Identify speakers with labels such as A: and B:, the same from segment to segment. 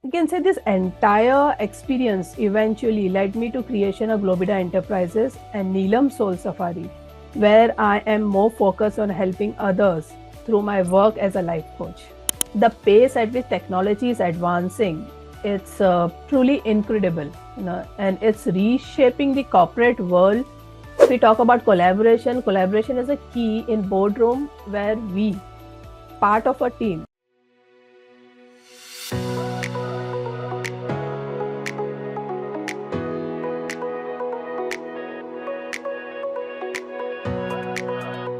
A: You can say this entire experience eventually led me to creation of Globida Enterprises and NeelamsSoulSafari, where I am more focused on helping others through my work as a life coach. The pace at which technology is advancing, it's truly incredible, and it's reshaping the corporate world. If we talk about collaboration is a key in boardroom where we, part of a team.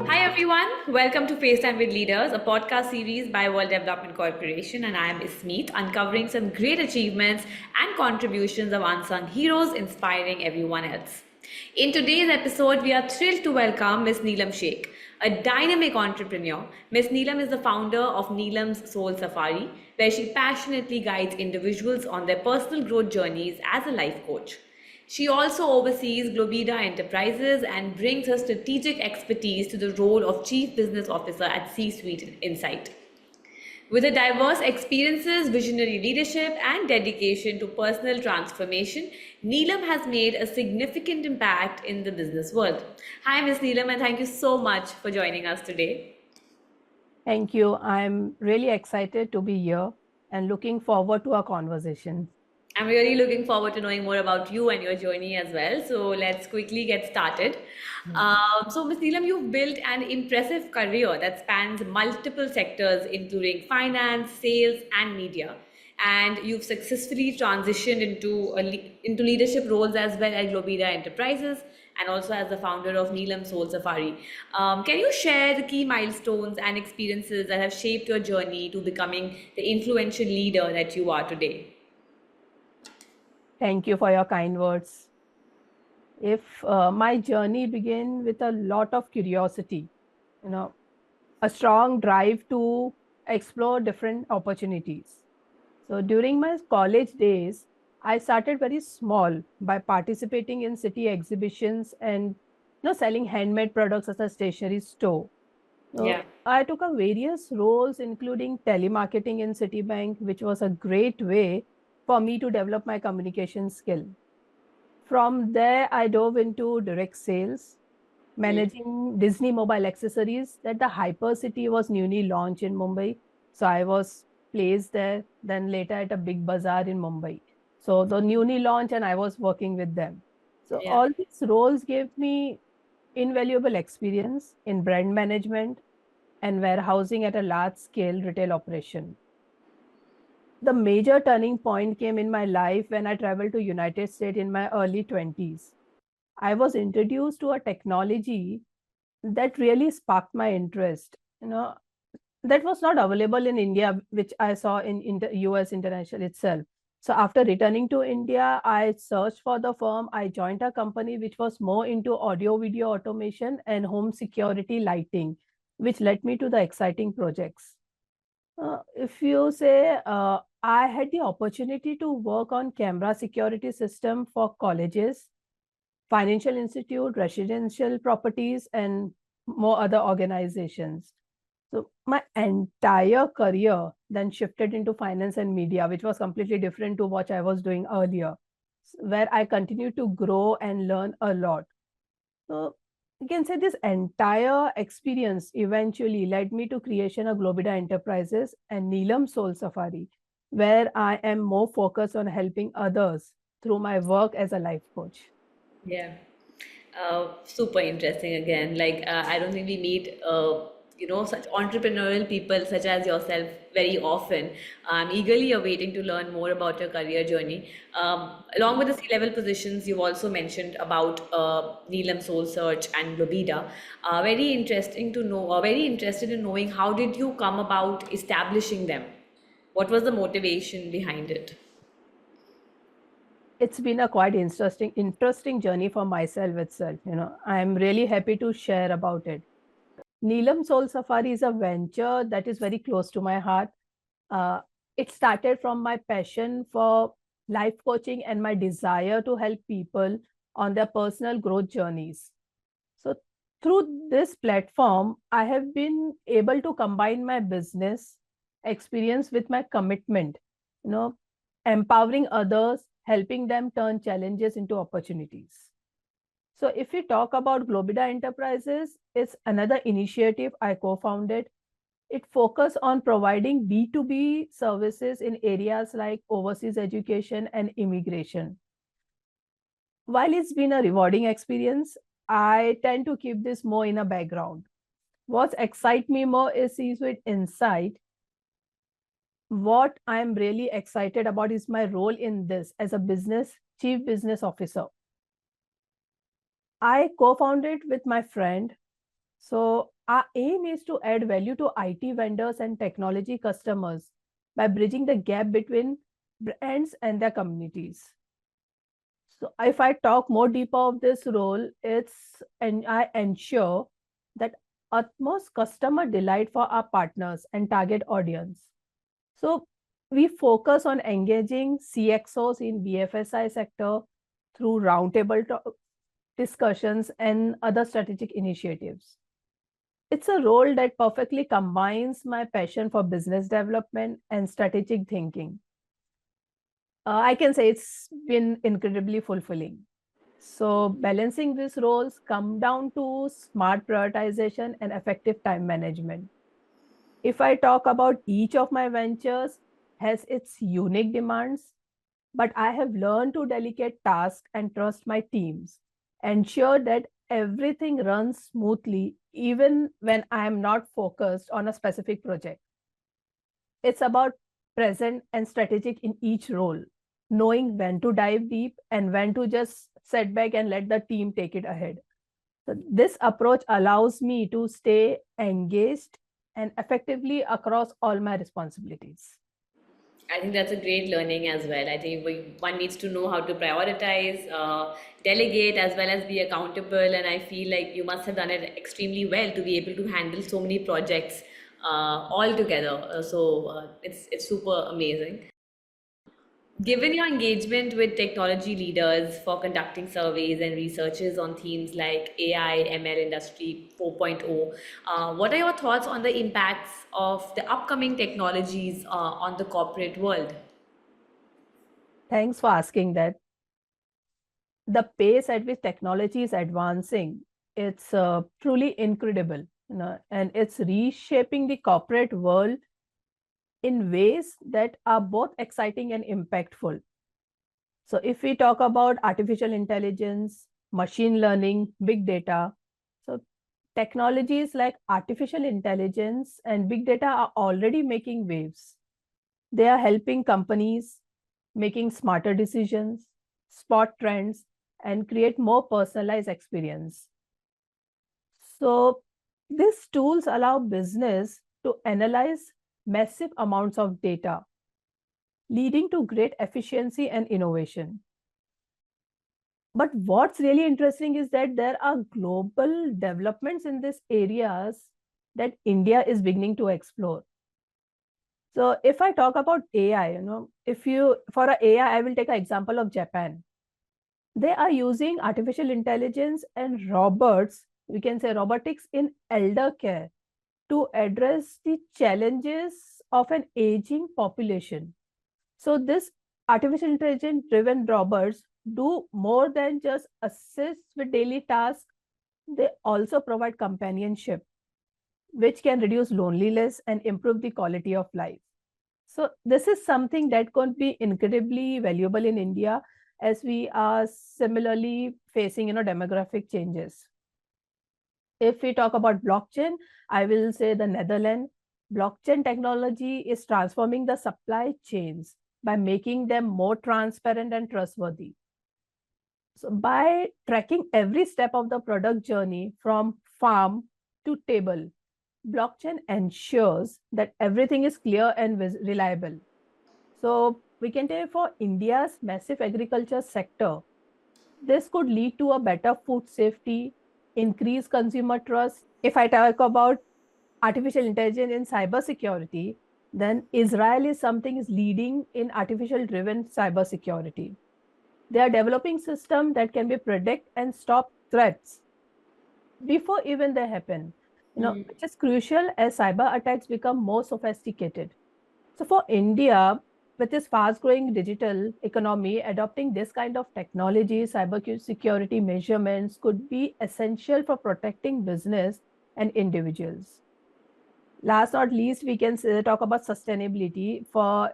B: Hi everyone, welcome to FaceTime with Leaders, a podcast series by World Development Corporation, and I am Esteemed, uncovering some great achievements and contributions of unsung heroes inspiring everyone else. In today's episode, we are thrilled to welcome Miss Neelam Shaikh, a dynamic entrepreneur. Miss Neelam is the founder of NeelamsSoulSafari, where she passionately guides individuals on their personal growth journeys as a life coach. She also oversees Globida Enterprises and brings her strategic expertise to the role of Chief Business Officer at C-Suite Insight. With her diverse experiences, visionary leadership, and dedication to personal transformation, Neelam has made a significant impact in the business world. Hi, Ms. Neelam, and thank you so much for joining us today.
A: Thank you. I'm really excited to be here and looking forward to our conversation.
B: I'm really looking forward to knowing more about you and your journey as well. So let's quickly get started. So, Ms. Neelam, you've built an impressive career that spans multiple sectors, including finance, sales, and media. And you've successfully transitioned into leadership roles as well at Globida Enterprises and also as the founder of NeelamSoulSafari. Can you share the key milestones and experiences that have shaped your journey to becoming the influential leader that you are today?
A: Thank you for your kind words. If my journey began with a lot of curiosity, a strong drive to explore different opportunities. So during my college days, I started very small by participating in city exhibitions and selling handmade products at a stationery store.
B: Yeah.
A: So I took up various roles, including telemarketing in Citibank, which was a great way for me to develop my communication skill. From there, I dove into direct sales, managing Disney mobile accessories that the Hyper City was newly launched in Mumbai. So I was placed there, then later at a big bazaar in Mumbai. So the newly launched and I was working with them. So
B: Yeah.
A: all these roles gave me invaluable experience in brand management and warehousing at a large scale retail operation. The major turning point came in my life when I traveled to United States in my early 20s. I was introduced to a technology that really sparked my interest. That was not available in India, which I saw in the US International itself. So after returning to India, I searched for the firm. I joined a company which was more into audio video automation and home security lighting, which led me to the exciting projects. If you say, I had the opportunity to work on camera security system for colleges, financial institute, residential properties, and more other organizations. So my entire career then shifted into finance and media, which was completely different to what I was doing earlier, where I continued to grow and learn a lot. So you can say this entire experience eventually led me to creation of Globida Enterprises and NeelamSoulSafari, where I am more focused on helping others through my work as a life coach.
B: Yeah. Super interesting again. I don't think we meet, such entrepreneurial people such as yourself very often. I'm eagerly awaiting to learn more about your career journey. Along with the C-level positions, you've also mentioned about Neelam Soul Search and Globida. Very interested in knowing how did you come about establishing them? What was the motivation behind it?
A: It's been a quite interesting journey for myself itself. I'm really happy to share about it. Neelam Soul Safari is a venture that is very close to my heart. Uh, it started from my passion for life coaching and my desire to help people on their personal growth journeys. So through this platform, I have been able to combine my business experience with my commitment, you know, empowering others, helping them turn challenges into opportunities. So if we talk about Globida Enterprises, it's another initiative I co-founded. It focuses on providing B2B services in areas like overseas education and immigration. While it's been a rewarding experience, I tend to keep this more in a background. What excites me more is with insight. What I'm really excited about is my role in this as a chief business officer. I co-founded with my friend. So our aim is to add value to IT vendors and technology customers by bridging the gap between brands and their communities. So if I talk more deeper of this role, I ensure that utmost customer delight for our partners and target audience. So we focus on engaging CXOs in BFSI sector through roundtable discussions and other strategic initiatives. It's a role that perfectly combines my passion for business development and strategic thinking. I can say it's been incredibly fulfilling. So balancing these roles come down to smart prioritization and effective time management. If I talk about each of my ventures has its unique demands, but I have learned to delegate tasks and trust my teams, ensure that everything runs smoothly even when I am not focused on a specific project. It's about present and strategic in each role, knowing when to dive deep and when to just sit back and let the team take it ahead. So this approach allows me to stay engaged and effectively across all my responsibilities.
B: I think that's a great learning as well. I think one needs to know how to prioritize, delegate, as well as be accountable. And I feel like you must have done it extremely well to be able to handle so many projects all together. It's super amazing. Given your engagement with technology leaders for conducting surveys and researches on themes like AI, ML industry 4.0, what are your thoughts on the impacts of the upcoming technologies on the corporate world?
A: Thanks for asking that. The pace at which technology is advancing, it's truly incredible, and it's reshaping the corporate world in ways that are both exciting and impactful. So if we talk about artificial intelligence, machine learning, big data, so technologies like artificial intelligence and big data are already making waves. They are helping companies making smarter decisions, spot trends, and create more personalized experience. So these tools allow business to analyze massive amounts of data, leading to great efficiency and innovation. But what's really interesting is that there are global developments in these areas that India is beginning to explore. So if I talk about AI, for a AI, I will take an example of Japan. They are using artificial intelligence and robots, we can say robotics in elder care to address the challenges of an aging population. So this artificial intelligence driven robots do more than just assist with daily tasks. They also provide companionship, which can reduce loneliness and improve the quality of life. So this is something that could be incredibly valuable in India as we are similarly facing, demographic changes. If we talk about blockchain, I will say the Netherlands. Blockchain technology is transforming the supply chains by making them more transparent and trustworthy. So by tracking every step of the product journey from farm to table, blockchain ensures that everything is clear and reliable. So we can take for India's massive agriculture sector, this could lead to a better food safety, increase consumer trust. If I talk about artificial intelligence in cybersecurity, then Israel is leading in artificial driven cybersecurity. They are developing systems that can be predict and stop threats before even they happen, which is crucial as cyber attacks become more sophisticated. So for India, with this fast-growing digital economy, adopting this kind of technology, cybersecurity measurements could be essential for protecting business and individuals. Last not least, we can talk about sustainability.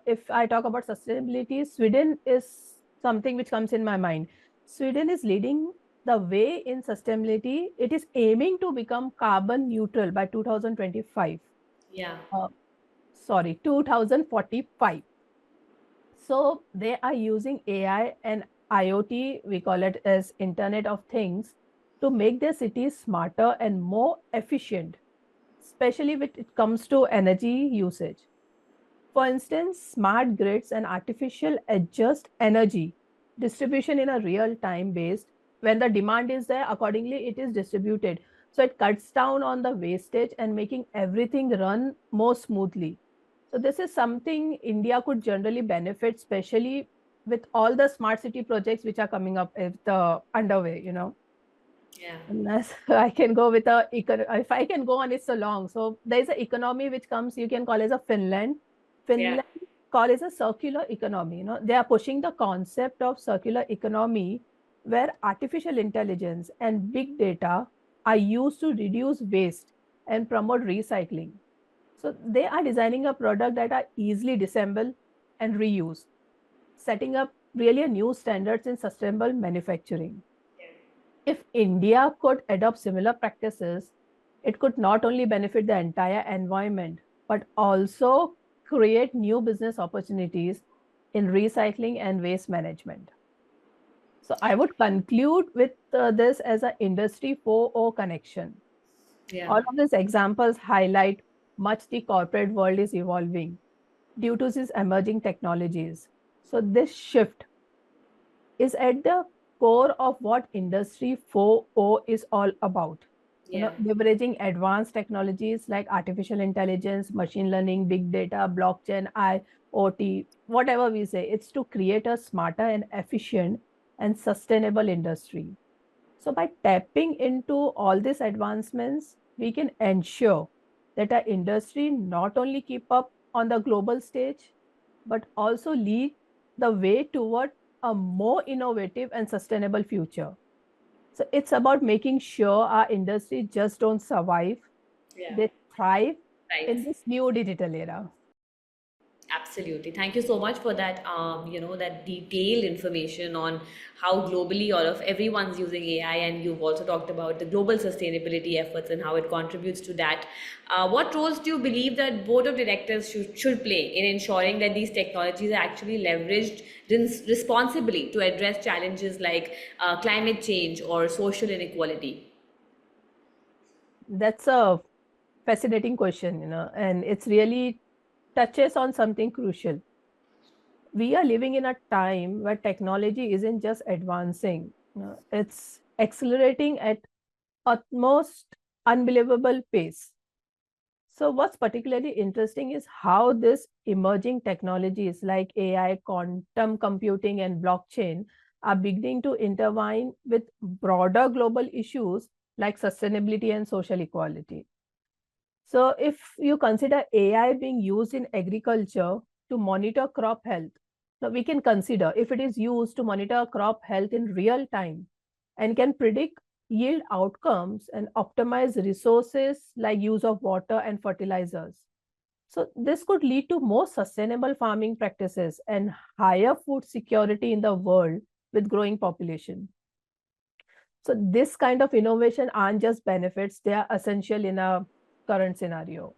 A: If I talk about sustainability, Sweden is something which comes in my mind. Sweden is leading the way in sustainability. It is aiming to become carbon neutral by 2025.
B: Yeah.
A: 2045. So they are using AI and IoT, we call it as Internet of Things, to make their cities smarter and more efficient, especially when it comes to energy usage. For instance, smart grids and artificial adjust energy distribution in a real time based. When the demand is there, accordingly it is distributed. So it cuts down on the wastage and making everything run more smoothly. So this is something India could generally benefit, especially with all the smart city projects which are coming up if the underway,
B: Yeah.
A: Unless I can go with if I can go on, it's so long. So there's an economy which comes, you can call as a Finland.
B: Yeah.
A: Finland call as a circular economy. They are pushing the concept of circular economy where artificial intelligence and big data are used to reduce waste and promote recycling. So they are designing a product that are easily disassembled and reused, setting up really a new standards in sustainable manufacturing. If India could adopt similar practices, it could not only benefit the entire environment, but also create new business opportunities in recycling and waste management. So I would conclude with this as an industry 4.0 connection.
B: Yeah.
A: All of these examples highlight much the corporate world is evolving due to these emerging technologies. So this shift is at the core of what Industry 4.0 is all about.
B: Yeah.
A: Leveraging advanced technologies like artificial intelligence, machine learning, big data, blockchain, IoT, whatever we say, it's to create a smarter and efficient and sustainable industry. So by tapping into all these advancements, we can ensure that our industry not only keep up on the global stage, but also lead the way toward a more innovative and sustainable future. So it's about making sure our industry just don't survive,
B: Yeah.
A: they thrive
B: Right.
A: in this new digital era.
B: Absolutely. Thank you so much for that, that detailed information on how globally all of everyone's using AI, and you've also talked about the global sustainability efforts and how it contributes to that. What roles do you believe that board of directors should play in ensuring that these technologies are actually leveraged responsibly to address challenges like climate change or social inequality?
A: That's a fascinating question, and it's really touches on something crucial. We are living in a time where technology isn't just advancing, it's accelerating at utmost unbelievable pace. So what's particularly interesting is how this emerging technologies like AI, quantum computing, and blockchain are beginning to intertwine with broader global issues like sustainability and social equality. So if you consider AI being used in agriculture to monitor crop health, so we can consider if it is used to monitor crop health in real time and can predict yield outcomes and optimize resources like use of water and fertilizers. So this could lead to more sustainable farming practices and higher food security in the world with growing population. So this kind of innovation aren't just benefits, they are essential in a current scenario.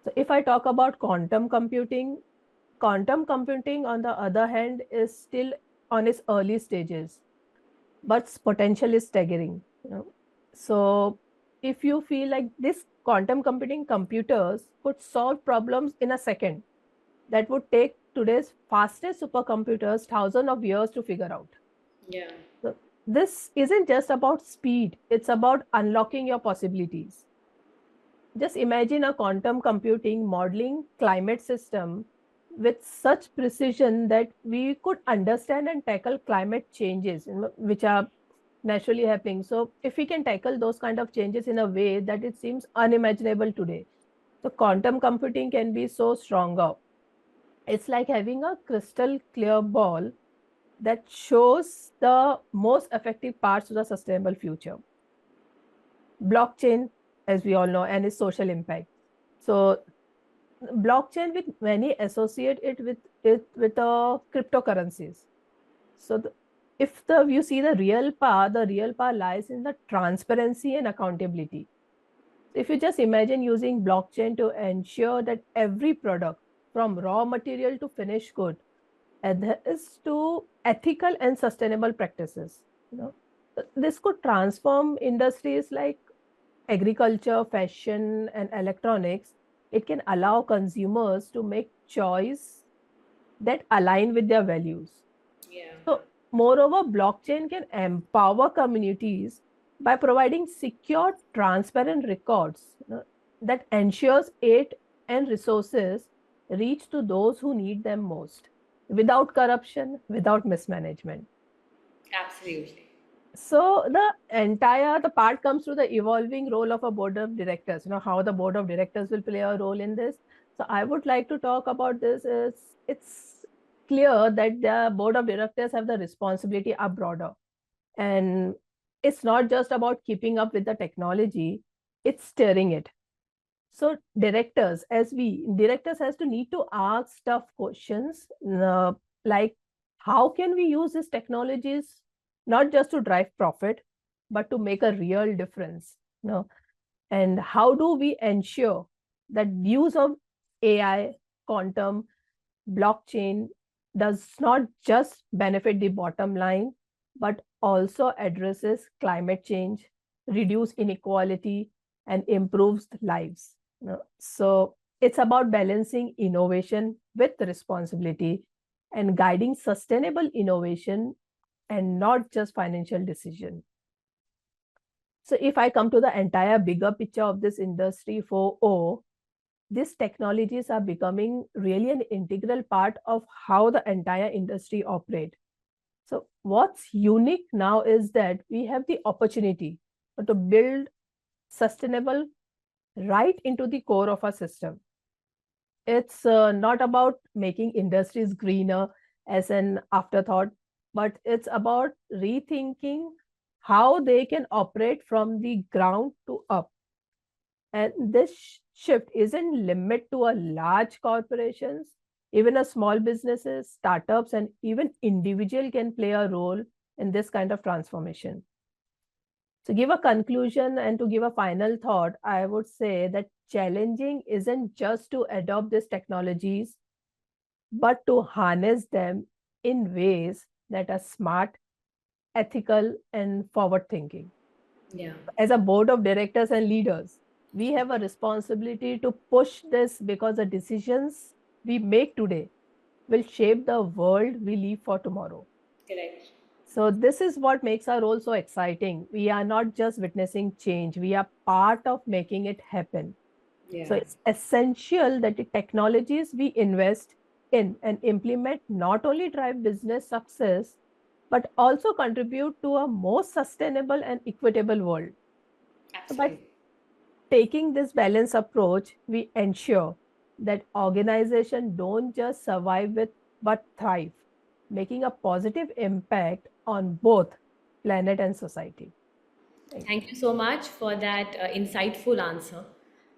A: So if I talk about quantum computing on the other hand is still on its early stages, but its potential is staggering. So if you feel like this quantum computing computers could solve problems in a second, that would take today's fastest supercomputers thousands of years to figure out.
B: Yeah.
A: So this isn't just about speed, it's about unlocking your possibilities. Just imagine a quantum computing modeling climate system with such precision that we could understand and tackle climate changes, which are naturally happening. So if we can tackle those kind of changes in a way that it seems unimaginable today, so quantum computing can be so stronger. It's like having a crystal clear ball that shows the most effective parts of the sustainable future. Blockchain, as we all know, and its social impact. So blockchain, with many associate it with cryptocurrencies. So if you see the real power lies in the transparency and accountability. If you just imagine using blockchain to ensure that every product, from raw material to finished good, adheres to ethical and sustainable practices. This could transform industries like agriculture, fashion, and electronics. It can allow consumers to make choice that align with their values.
B: Yeah.
A: So, moreover, blockchain can empower communities by providing secure, transparent records that ensures aid and resources reach to those who need them most, without corruption, without mismanagement.
B: Absolutely.
A: So the part comes to the evolving role of a board of directors, how the board of directors will play a role in this. So I would like to talk about this. It's clear that the board of directors have the responsibility are broader, and it's not just about keeping up with the technology, it's steering it. So directors has to need to ask tough questions, like how can we use these technologies not just to drive profit, but to make a real difference? And how do we ensure that use of AI, quantum, blockchain does not just benefit the bottom line, but also addresses climate change, reduce inequality, and improves lives. So it's about balancing innovation with responsibility and guiding sustainable innovation and not just financial decision. So if I come to the entire bigger picture of this industry 4.0, these technologies are becoming really an integral part of how the entire industry operates. So what's unique now is that we have the opportunity to build sustainable right into the core of our system. It's not about making industries greener as an afterthought, but it's about rethinking how they can operate from the ground to up. And this shift isn't limited to a large corporations. Even a small businesses, startups, and even individual can play a role in this kind of transformation. To give a conclusion and to give a final thought, I would say that challenging isn't just to adopt these technologies, but to harness them in ways that are smart, ethical, and forward thinking.
B: Yeah.
A: As a board of directors and leaders, we have a responsibility to push this because the decisions we make today will shape the world we live for tomorrow.
B: Correct.
A: So this is what makes our role so exciting. We are not just witnessing change, we are part of making it happen. So
B: Yeah.
A: it's essential that the technologies we invest in and implement not only drive business success, but also contribute to a more sustainable and equitable world. So by
B: Absolutely.
A: taking this balanced approach, we ensure that organizations don't just survive with but thrive, making a positive impact on both planet and society. Thank you.
B: Thank you so much for that insightful answer.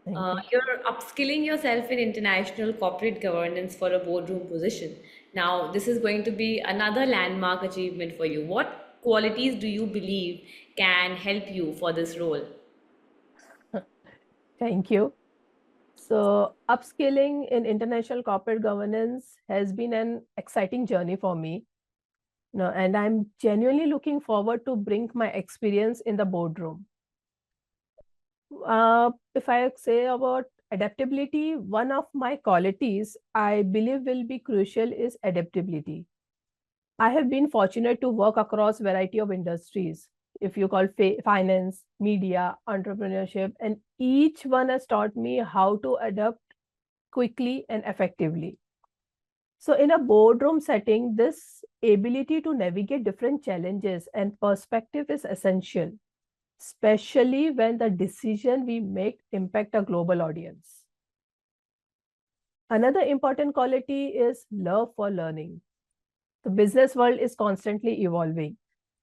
A: Thank you.
B: You're upskilling yourself in international corporate governance for a boardroom position. Now, this is going to be another landmark achievement for you. What qualities do you believe can help you for this role?
A: Thank you. So, upskilling in international corporate governance has been an exciting journey for me. And I'm genuinely looking forward to bring my experience in the boardroom. If I say about adaptability, one of my qualities I believe will be crucial is adaptability. I have been fortunate to work across variety of industries, if you call finance, media, entrepreneurship, and each one has taught me how to adapt quickly and effectively. So in a boardroom setting, this ability to navigate different challenges and perspective is essential, especially when the decision we make impact a global audience. Another important quality is love for learning. The business world is constantly evolving,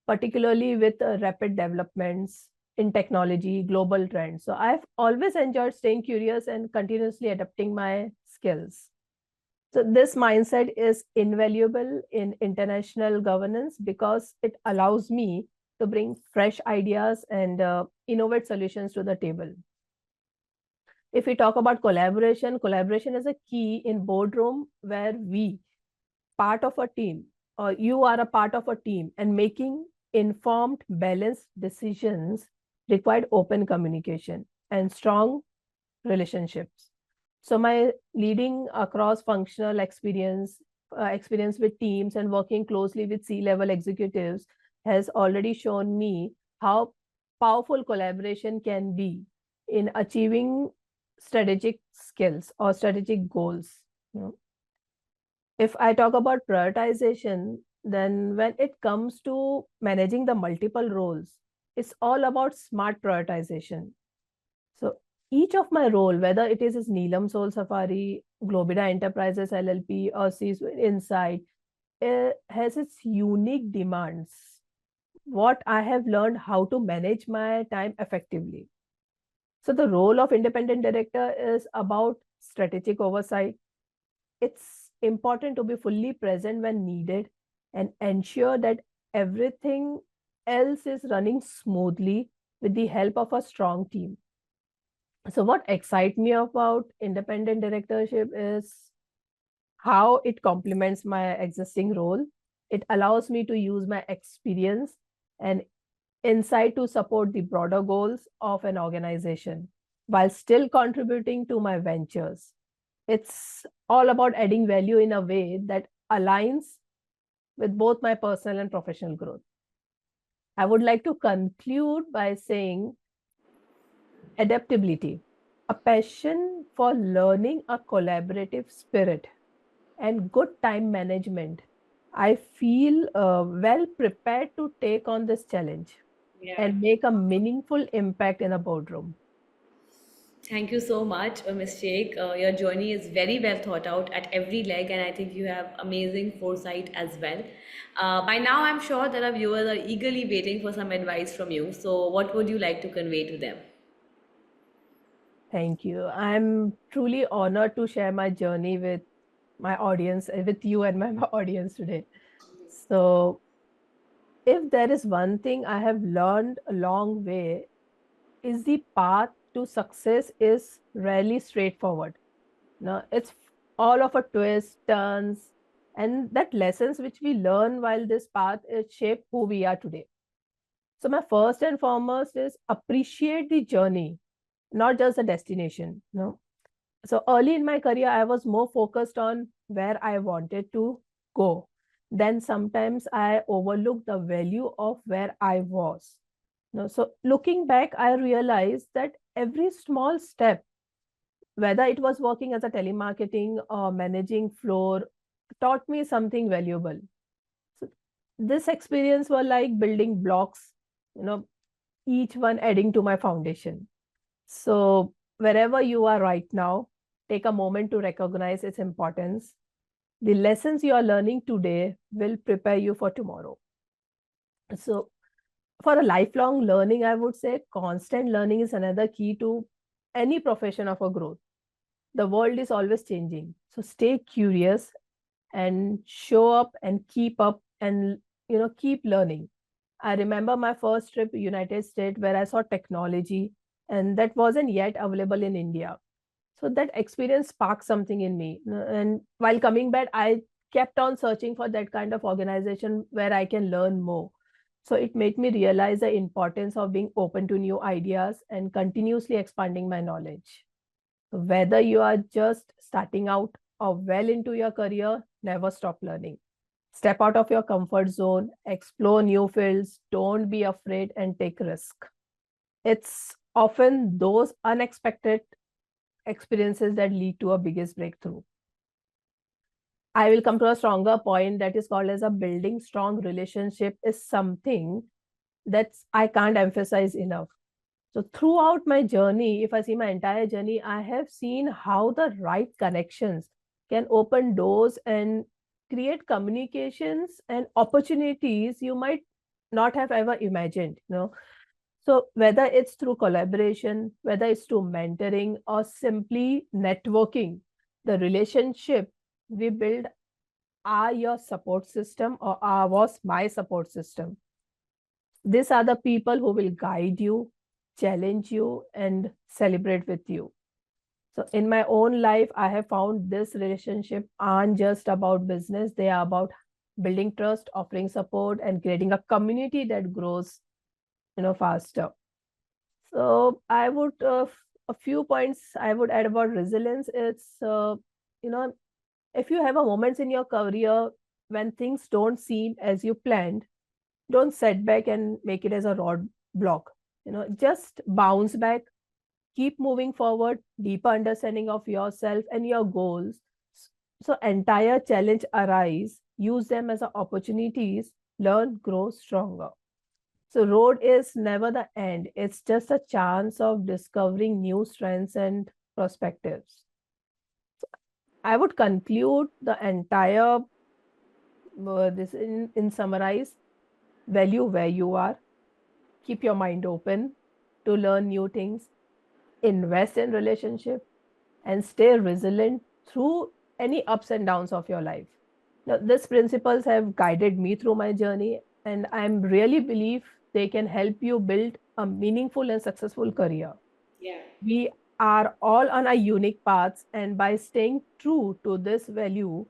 A: particularly with rapid developments in technology, global trends. So I've always enjoyed staying curious and continuously adapting my skills. So this mindset is invaluable in international governance because it allows me to bring fresh ideas and innovate solutions to the table. If we talk about collaboration, collaboration is a key in boardroom where we part of a team or you are a part of a team, and making informed, balanced decisions required open communication and strong relationships. So my leading across functional experience with teams and working closely with C-level executives has already shown me how powerful collaboration can be in achieving strategic skills or strategic goals. You know, if I talk about prioritization, then when it comes to managing the multiple roles, it's all about smart prioritization. So each of my role, whether it is NeelamSoulSafari, Globida Enterprises LLP, or C-Suite Insight, has its unique demands. What I have learned how to manage my time effectively. So the role of independent director is about strategic oversight. It's important to be fully present when needed and ensure that everything else is running smoothly with the help of a strong team. So what excites me about independent directorship is how it complements my existing role. It allows me to use my experience and insight to support the broader goals of an organization while still contributing to my ventures. It's all about adding value in a way that aligns with both my personal and professional growth. I would like to conclude by saying adaptability, a passion for learning, a collaborative spirit, and good time management. I feel well prepared to take on this challenge and make a meaningful impact in a boardroom.
B: Thank you so much, Ms. Sheikh. Your journey is very well thought out at every leg, and I think you have amazing foresight as well. By now, I'm sure that our viewers are eagerly waiting for some advice from you. So, what would you like to convey to them?
A: Thank you. I'm truly honored to share my journey with my audience, with you and my audience today. So, if there is one thing I have learned a long way, is the path to success is rarely straightforward. No, it's all of a twist, turns, and that lessons which we learn while this path is shape who we are today. So my first and foremost is appreciate the journey, not just the destination. No. So early in my career, I was more focused on where I wanted to go. Then sometimes I overlooked the value of where I was. No, so looking back, I realized that every small step, whether it was working as a telemarketing or managing floor, taught me something valuable. So this experience were like building blocks, you know, each one adding to my foundation. So wherever you are right now, take a moment to recognize its importance. The lessons you are learning today will prepare you for tomorrow. So for a lifelong learning, I would say constant learning is another key to any profession of a growth. The world is always changing. So stay curious and show up and keep up and keep learning. I remember my first trip to United States where I saw technology and that wasn't yet available in India. So that experience sparked something in me. And while coming back, I kept on searching for that kind of organization where I can learn more. So it made me realize the importance of being open to new ideas and continuously expanding my knowledge. Whether you are just starting out or well into your career, never stop learning. Step out of your comfort zone, explore new fields, don't be afraid, and take risk. It's often those unexpected experiences that lead to a biggest breakthrough. I will come to a stronger point that is called as a building strong relationship is something that I can't emphasize enough. So throughout my journey, if I see my entire journey, I have seen how the right connections can open doors and create communications and opportunities you might not have ever imagined, So whether it's through collaboration, whether it's through mentoring or simply networking, the relationship we build are your support system was my support system. These are the people who will guide you, challenge you, and celebrate with you. So in my own life, I have found this relationship aren't just about business. They are about building trust, offering support, and creating a community that grows, faster. So I would, a few points I would add about resilience. It's, if you have a moments in your career when things don't seem as you planned, don't set back and make it as a roadblock. Just bounce back, keep moving forward, deeper understanding of yourself and your goals. So entire challenge arise, use them as opportunities, learn, grow stronger. So road is never the end. It's just a chance of discovering new strengths and perspectives. So I would conclude the entire this in summarize. Value where you are. Keep your mind open to learn new things. Invest in relationship and stay resilient through any ups and downs of your life. Now, these principles have guided me through my journey, and I really believe they can help you build a meaningful and successful career.
B: Yeah.
A: We are all on our unique paths, and by staying true to this value,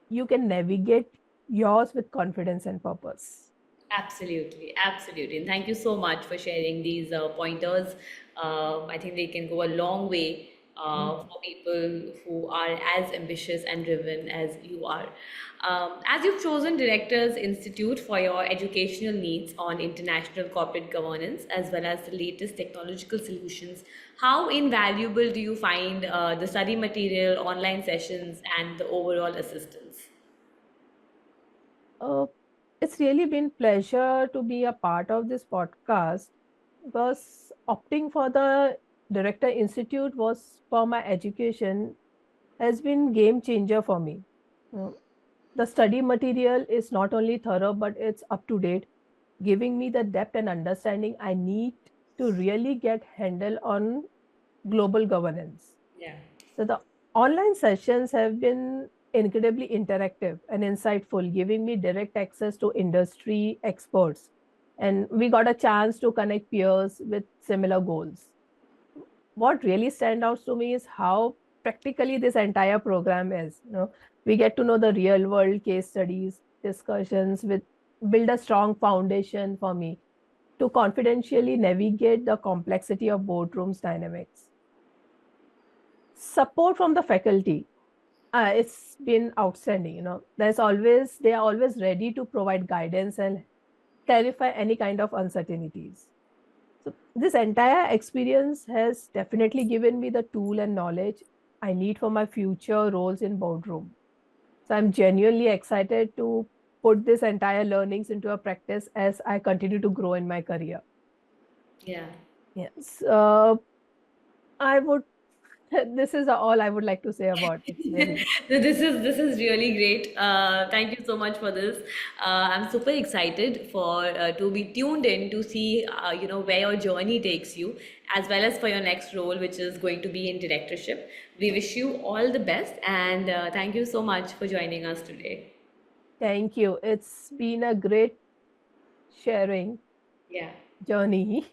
A: you can navigate yours with confidence and purpose.
B: Absolutely, absolutely. And thank you so much for sharing these pointers. I think they can go a long way for people who are as ambitious and driven as you are. As you've chosen Directors Institute for your educational needs on international corporate governance as well as the latest technological solutions, how invaluable do you find the study material, online sessions, and the overall assistance?
A: Uh, it's really been pleasure to be a part of this podcast because opting for the Director Institute was for my education has been game changer for me. The study material is not only thorough but it's up to date, giving me the depth and understanding I need to really get handle on global governance.
B: Yeah.
A: So the online sessions have been incredibly interactive and insightful, giving me direct access to industry experts. And we got a chance to connect peers with similar goals. What really stands out to me is how practically this entire program is. We get to know the real world case studies, discussions with build a strong foundation for me to confidentially navigate the complexity of boardrooms dynamics. Support from the faculty, it's been outstanding. They are always ready to provide guidance and clarify any kind of uncertainties. So this entire experience has definitely given me the tool and knowledge I need for my future roles in boardroom. So I'm genuinely excited to put this entire learnings into a practice as I continue to grow in my career.
B: Yeah.
A: Yes. I would this is all I would like to say about it. Really.
B: No, this is really great. Thank you so much for this. I'm super excited for to be tuned in to see where your journey takes you, as well as for your next role, which is going to be in directorship. We wish you all the best, and thank you so much for joining us today.
A: Thank you. It's been a great sharing
B: Yeah,
A: journey.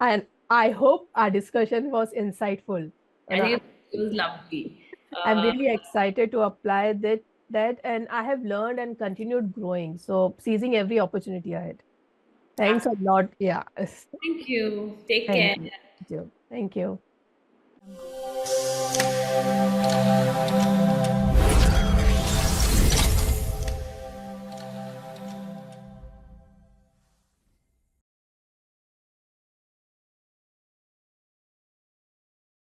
A: And I hope our discussion was insightful.
B: I think it was lovely.
A: I'm
B: Uh,
A: really excited to apply that and I have learned and continued growing. So seizing every opportunity ahead. Thanks a lot. Yeah.
B: Thank you. Take
A: Thank
B: care.
A: you. Thank you.